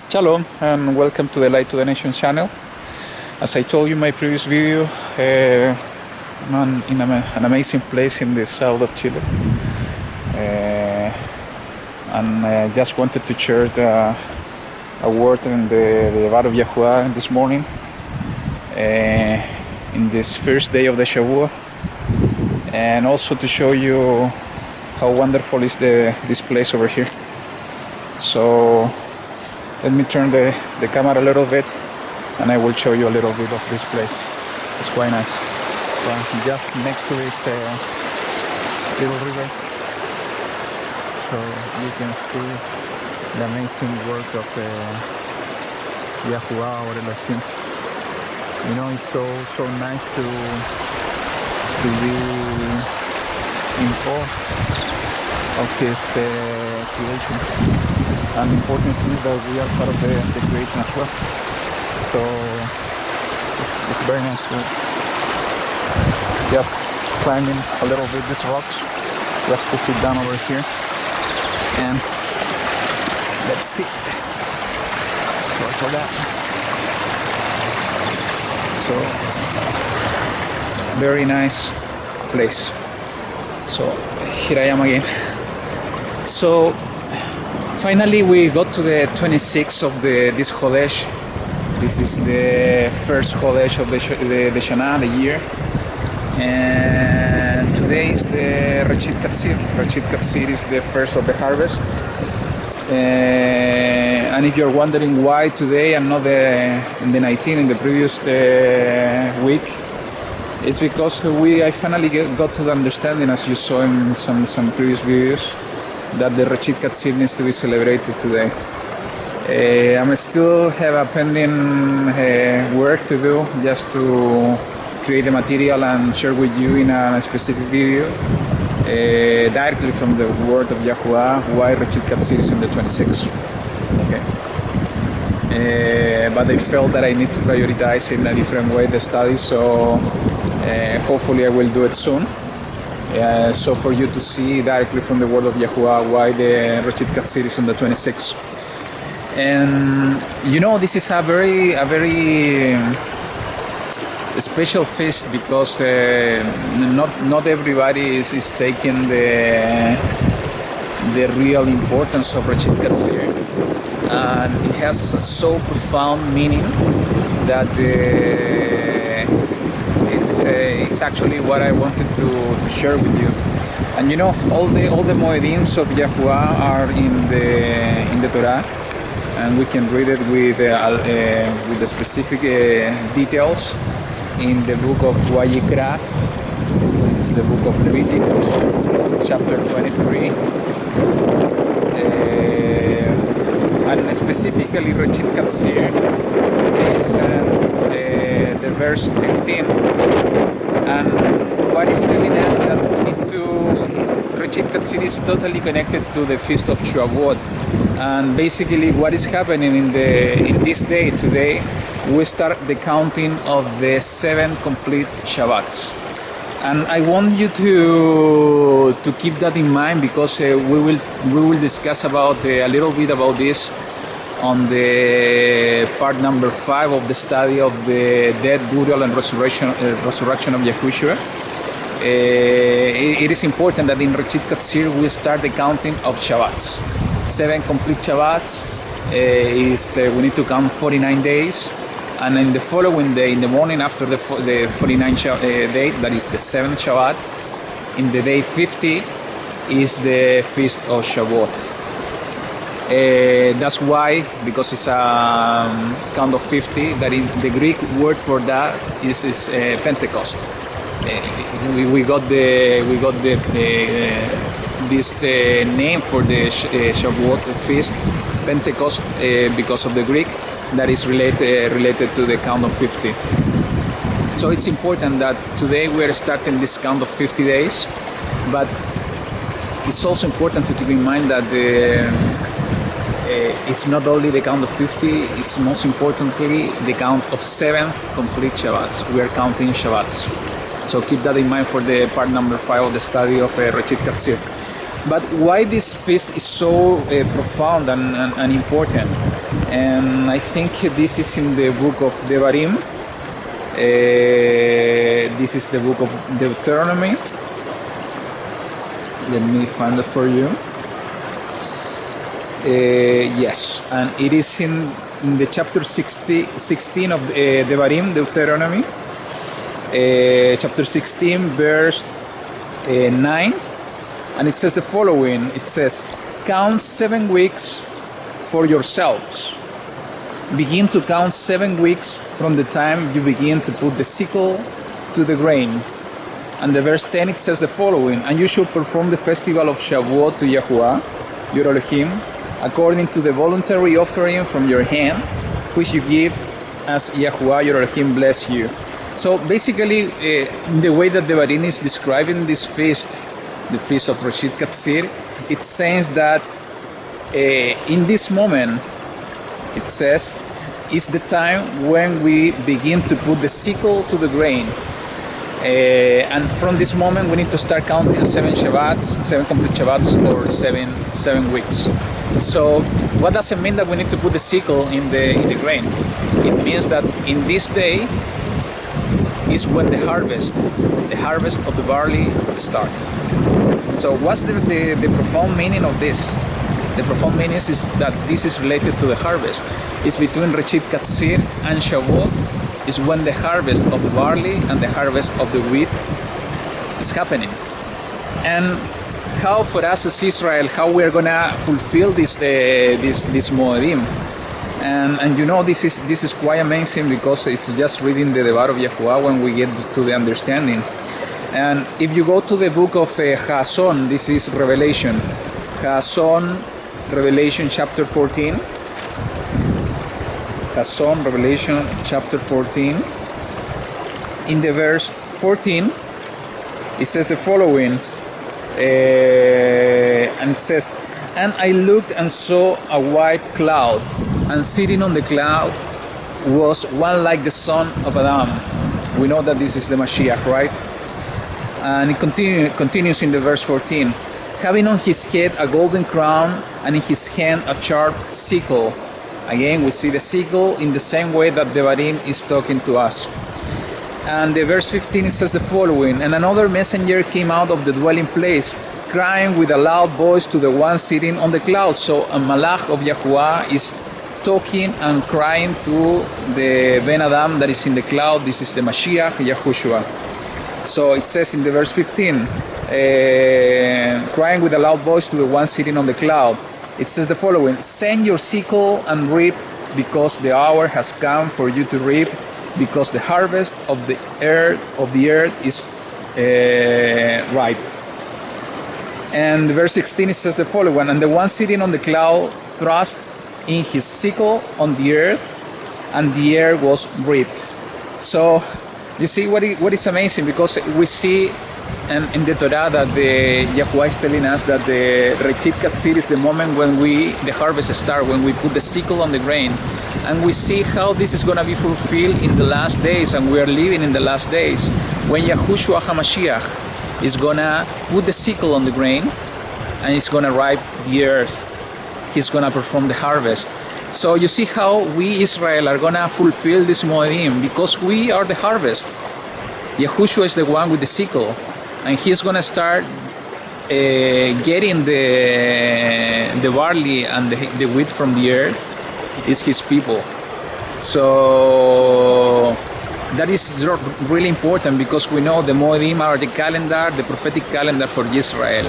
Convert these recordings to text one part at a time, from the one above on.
Shalom and welcome to the Light to the Nation channel. As I told you in my previous video, I'm in an amazing place in the south of Chile, and I just wanted to share a word in the word of YaHuWaH this morning, in this first day of the YaHuWaH, and also to show you how wonderful is this place over here. So let me turn the camera a little bit and I will show you a little bit of this place. It's quite nice. Just next to this little river, so you can see the amazing work of the YaHuWaH or Elohim. You know, it's so nice to be in awe of his creation. And the important thing is that we are part of the creation as well. So it's very nice. Just climbing a little bit these rocks, just to sit down over here. And let's see. Sorry for that. So very nice place. So here I am again. So finally, we got to the 26th of this Chodesh. This is the first Chodesh of the Shana, the year. And today is the Reshith Katzir. Reshith Katzir is the first of the harvest. And if you're wondering why today and not in the 19th, in the previous week, it's because I finally got to the understanding, as you saw in some previous videos, that the Reshith Katzir needs to be celebrated today. I still have a pending work to do, just to create the material and share with you in a specific video, directly from the word of YaHuWaH, why Reshith Katzir is on the 26th. Okay. But I felt that I need to prioritize in a different way the study, so hopefully I will do it soon. So for you to see directly from the word of YaHuWaH why the Reshith Katzir is on the 26th. And you know, this is a very special feast, because not everybody is taking the real importance of Reshith Katzir, and it has so profound meaning that it's actually what I wanted to share with you. And you know, all the moedims of YaHuWaH are in the Torah, and we can read it with the specific details in the book of YaHuWaH. This is the book of Leviticus, chapter 23, and specifically Reshith Katzir is the verse 15, and what is telling us that we need to, Reshith Katzir is totally connected to the feast of Shavuot, and basically what is happening in this day today, we start the counting of the 7 complete Shabbats, and I want you to keep that in mind, because we will discuss about a little bit about this on the part number 5 of the study of the death, burial, and resurrection of Yahushua. It is important that in Reshith Katzir we start the counting of Shabbats. 7 complete Shabbats we need to count 49 days, and in the following day, in the morning after the 49th day, that is the 7th Shabbat, in the day 50 is the feast of Shavuot. That's why, because it's a count of 50, that in the Greek word for that is Pentecost. We got this name for the Shavuot feast, Pentecost, because of the Greek, that is related to the count of 50. So it's important that today we are starting this count of 50 days, but it's also important to keep in mind that it's not only the count of 50, it's most importantly the count of 7 complete Shabbats. We are counting Shabbats. So keep that in mind for the part number 5 of the study of Reshith Katzir. But why this feast is so profound and important? And I think this is in the book of Devarim. This is the book of Deuteronomy. Let me find it for you. Yes, and it is in the chapter 16 of Devarim, Deuteronomy. Chapter 16, verse 9. And it says the following. It says, count 7 weeks for yourselves. Begin to count 7 weeks from the time you begin to put the sickle to the grain. And the verse 10, it says the following, and you shall perform the festival of Shavuot to YaHuWaH, your Elohim, according to the voluntary offering from your hand, which you give as YaHuWaH, your Elohim, bless you. So basically, the way that the Devarim is describing this feast, the feast of Reshith Katzir, it says that in this moment, it says, is the time when we begin to put the sickle to the grain. And from this moment, we need to start counting 7 Shabbats, 7 complete Shabbats, or 7 weeks. So, what does it mean that we need to put the sickle in the grain? It means that in this day is when the harvest of the barley starts. So, what's the profound meaning of this? The profound meaning is that this is related to the harvest. It's between Reshith Katzir and Shavuot. Is when the harvest of the barley and the harvest of the wheat is happening. And how for us as Israel, how we're gonna fulfill this Moedim. And you know, this is quite amazing, because it's just reading the Devar of YaHuWaH when we get to the understanding. And if you go to the book of Hason, this is Revelation. Hason, Revelation chapter 14. Hason, Revelation chapter 14. In the verse 14, it says the following, and it says, and I looked and saw a white cloud, and sitting on the cloud was one like the son of Adam. We know that this is the Mashiach, right? And it continues in the verse 14, having on his head a golden crown, and in his hand a sharp sickle. Again, we see the sickle in the same way that Devarim is talking to us. And the verse 15, it says the following, and another messenger came out of the dwelling place, crying with a loud voice to the one sitting on the cloud. So a Malach of YaHuWaH is talking and crying to the Ben Adam that is in the cloud. This is the Mashiach, Yahushua. So it says in the verse 15, crying with a loud voice to the one sitting on the cloud. It says the following, send your sickle and reap, because the hour has come for you to reap, because the harvest of the earth is ripe. And verse 16, it says the following, and the one sitting on the cloud thrust in his sickle on the earth, and the earth was reaped. So you see what is amazing, because we see and in the Torah that the YaHuWaH is telling us that the Reshith Katzir is the moment when the harvest starts, when we put the sickle on the grain. And we see how this is going to be fulfilled in the last days, and we are living in the last days, when Yahushua HaMashiach is going to put the sickle on the grain, and it's going to ripe the earth. He's going to perform the harvest. So you see how we Israel are going to fulfill this Moedim, because we are the harvest. Yahushua is the one with the sickle, and he's going to start getting the barley and the wheat from the earth. Is his people. So that is really important, because we know the Moedim are the calendar, the prophetic calendar for Israel.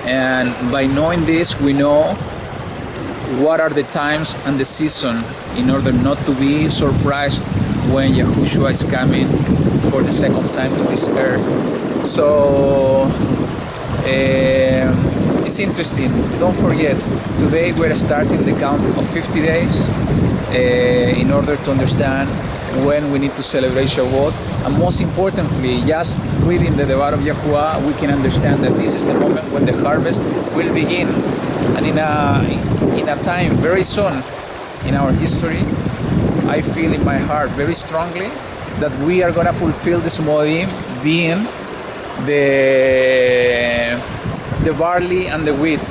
And by knowing this, we know what are the times and the season, in order not to be surprised when Yahushua is coming for the second time to this earth. So it's interesting. Don't forget, today we're starting the count of 50 days in order to understand when we need to celebrate Shavuot. And most importantly, just reading the Devar of YaHuWaH, we can understand that this is the moment when the harvest will begin. And in a time very soon in our history, I feel in my heart very strongly that we are going to fulfill this Moedim, being the barley and the wheat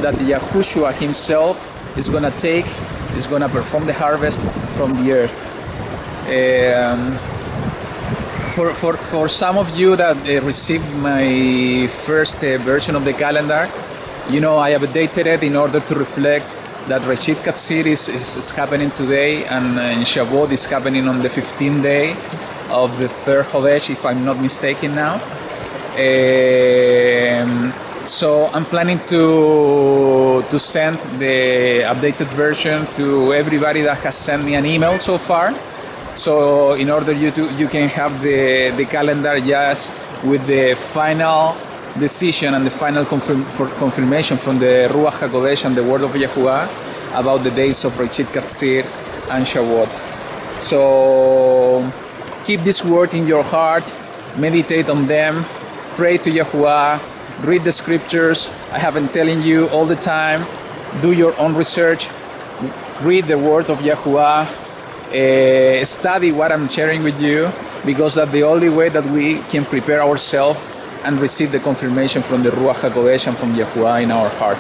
that YaHuWaH himself is going to take, is going to perform the harvest from the earth. For some of you that received my first version of the calendar, you know, I updated it in order to reflect that Reshith Katzir is happening today, and YaHuWaH is happening on the 15th day of the third Chodesh, if I'm not mistaken now. So I'm planning to send the updated version to everybody that has sent me an email so far. So in order you can have the calendar just with the final decision and the final confirmation from the Ruach HaKodesh and the word of YaHuWaH about the days of Reshith Katzir and YaHuWaH. So keep this word in your heart, meditate on them, pray to YaHuWaH, read the scriptures. I have been telling you all the time, do your own research, read the word of YaHuWaH, study what I'm sharing with you, because that's the only way that we can prepare ourselves and receive the confirmation from the Ruach HaKodesh and from YaHuWaH in our heart.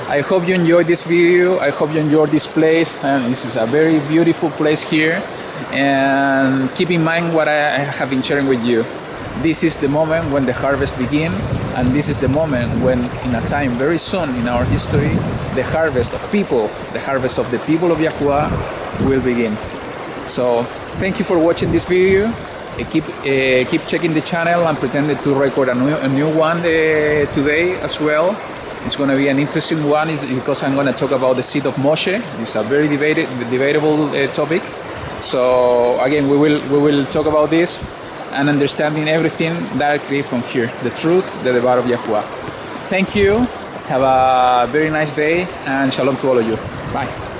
I hope you enjoyed this video. I hope you enjoyed this place, and this is a very beautiful place here. And keep in mind what I have been sharing with you. This is the moment when the harvest begins, and this is the moment when, in a time very soon in our history, the harvest of people, the harvest of the people of YaHuWaH will begin. So thank you for watching this video. Keep checking the channel. I'm pretending to record a new one today as well. It's going to be an interesting one because I'm going to talk about the seed of Moshe. It's a very debatable topic. So again, we will talk about this and understanding everything directly from here, the truth, the word of YaHuWaH. Thank you. Have a very nice day, and shalom to all of you. Bye.